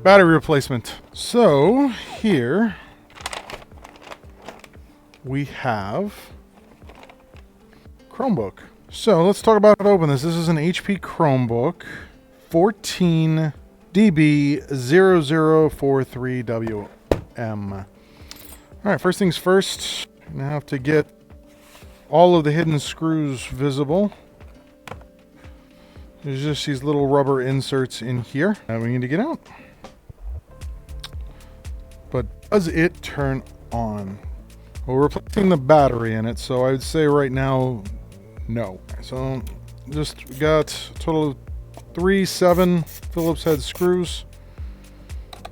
Battery replacement. So here we have Chromebook. So let's talk about how to open this. This is an HP Chromebook 14DB0043WM. All right, first things first, I'm gonna have to get all of the hidden screws visible. There's just these little rubber inserts in here that we need to get out. But does it turn on? Well, we're replacing the battery in it, so I would say right now, no. So just got a total of 3 7 Phillips head screws.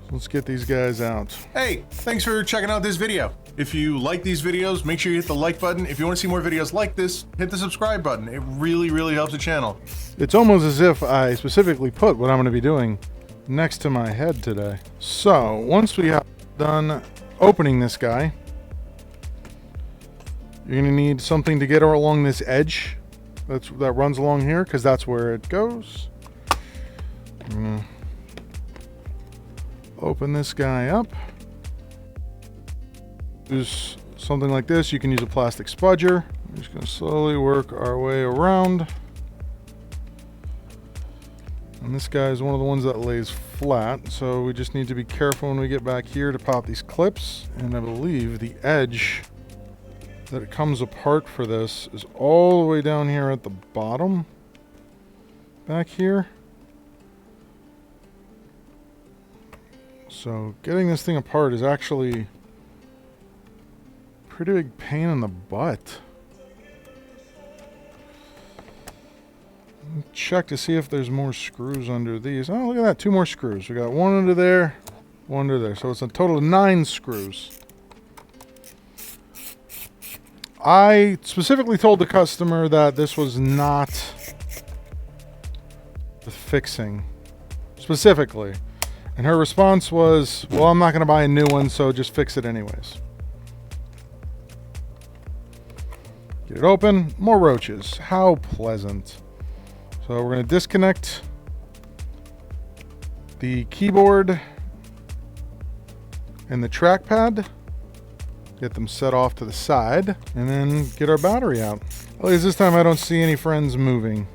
Let's get these guys out. Hey, thanks for checking out this video. If you like these videos, make sure you hit the like button. If you want to see more videos like this, hit the subscribe button. It really, really helps the channel. It's almost as if I specifically put what I'm going to be doing next to my head today. So once we have done opening this guy, you're going to need something to get along this edge that runs along here, because that's where it goes. I'm going to open this guy up. Use something like this. You can use a plastic spudger. We're just going to slowly work our way around. And this guy is one of the ones that lays flat, so we just need to be careful when we get back here to pop these clips. And I believe the edge that it comes apart for this is all the way down here at the bottom. Back here. So getting this thing apart is actually a pretty big pain in the butt. Check to see if there's more screws under these. Oh, look at that. 2 more screws. We got 1 under there, 1 under there. So it's a total of 9 screws. I specifically told the customer that this was not the fixing. Specifically. And her response was, well, I'm not going to buy a new one, so just fix it anyways. Get it open. More roaches. How pleasant. So we're going to disconnect the keyboard and the trackpad. Get them set off to the side. And then get our battery out. At least this time I don't see any friends moving.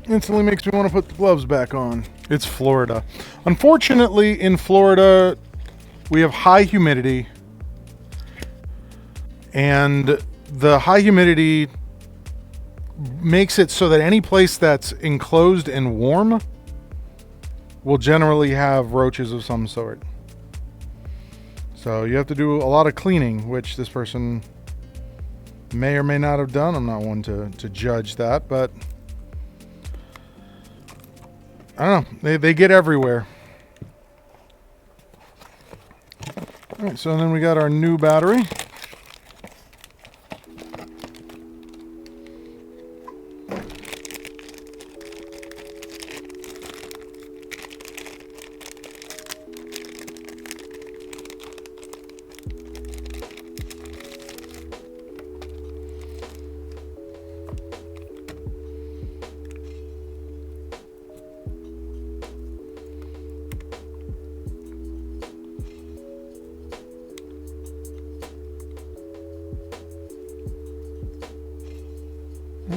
Instantly makes me want to put the gloves back on. It's Florida. Unfortunately, in Florida, we have high humidity. And the high humidity makes it so that any place that's enclosed and warm will generally have roaches of some sort. So you have to do a lot of cleaning, which this person may or may not have done. I'm not one to judge that, but I don't know. They get everywhere. All right, so then we got our new battery.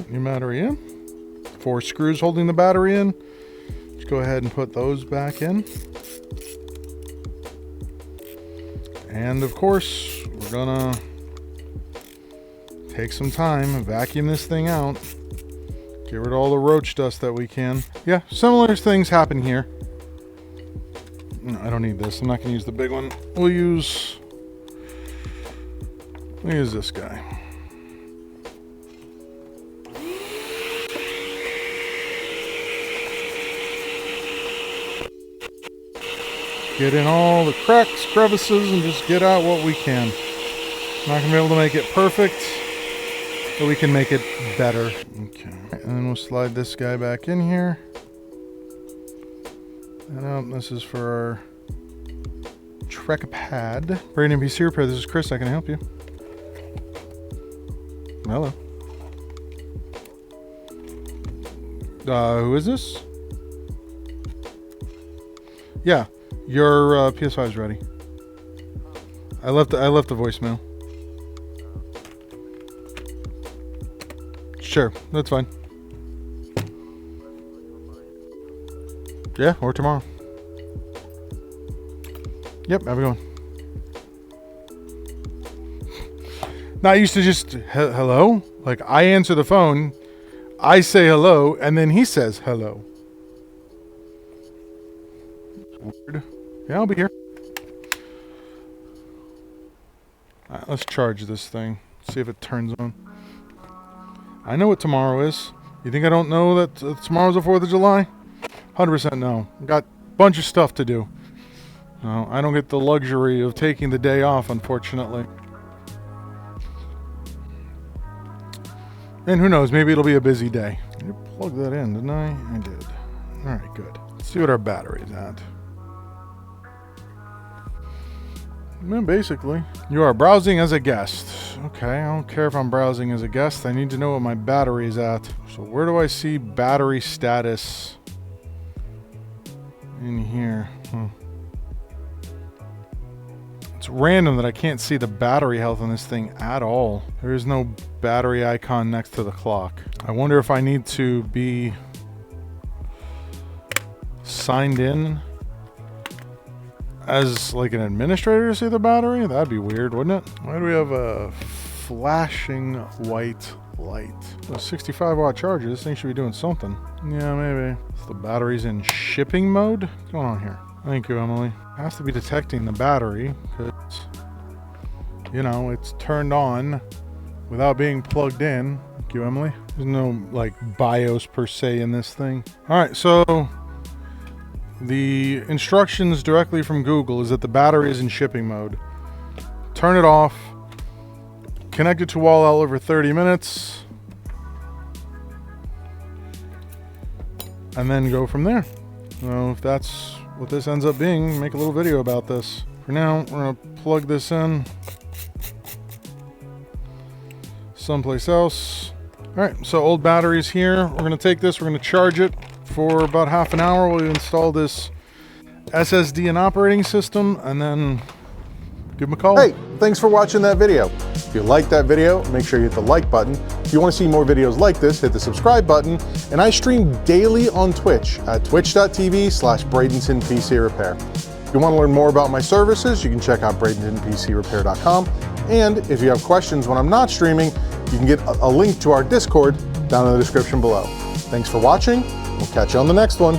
New battery in. 4 screws holding the battery in. Just go ahead and put those back in. And of course, we're gonna take some time and vacuum this thing out. Get rid of all the roach dust that we can. Yeah, similar things happen here. No, I don't need this. I'm not gonna use the big one. We'll use this guy. Get in all the cracks, crevices, and just get out what we can. Not gonna be able to make it perfect, but we can make it better. Okay, and then we'll slide this guy back in here. And this is for our trackpad. Brandon PC Repair, this is Chris, how can I help you? Hello. Who is this? Yeah, your PS5 is ready. I left the voicemail. Sure, that's fine. Yeah, or tomorrow. Yep, have a good one. Now, I used to just, hello? Like, I answer the phone, I say hello, and then he says hello. Weird. Yeah, I'll be here. Alright, let's charge this thing. See if it turns on. I know what tomorrow is. You think I don't know that tomorrow's the 4th of July? 100% no. Got a bunch of stuff to do. No, I don't get the luxury of taking the day off, unfortunately. And who knows, maybe it'll be a busy day. You plugged that in, didn't I? I did. Alright, good. Let's see what our battery's at. Well, basically, you are browsing as a guest. Okay, I don't care if I'm browsing as a guest. I need to know what my battery is at. So where do I see battery status in here? It's random that I can't see the battery health on this thing at all. There is no battery icon next to the clock. I wonder if I need to be signed in as like an administrator to see the battery. That'd be weird, wouldn't it? Why do we have a flashing white light? A 65 watt charger. This thing should be doing something. Yeah, maybe. So the battery's in shipping mode. What's going on here? Thank you, Emily. It has to be detecting the battery because, you know, it's turned on without being plugged in. Thank you, Emily. There's no like BIOS per se in this thing. All right, so the instructions directly from Google is that the battery is in shipping mode. Turn it off. Connect it to wall outlet for 30 minutes. And then go from there. So if that's what this ends up being, make a little video about this. For now, we're gonna plug this in someplace else. All right, so old battery's here. We're gonna take this, we're gonna charge it for about half an hour. We'll install this SSD and operating system and then give them a call. Hey, thanks for watching that video. If you liked that video, make sure you hit the like button. If you want to see more videos like this, hit the subscribe button. And I stream daily on Twitch at twitch.tv/Bradenton PC Repair. If you want to learn more about my services, you can check out BradentonPCRepair.com. And if you have questions when I'm not streaming, you can get a link to our Discord down in the description below. Thanks for watching. We'll catch you on the next one.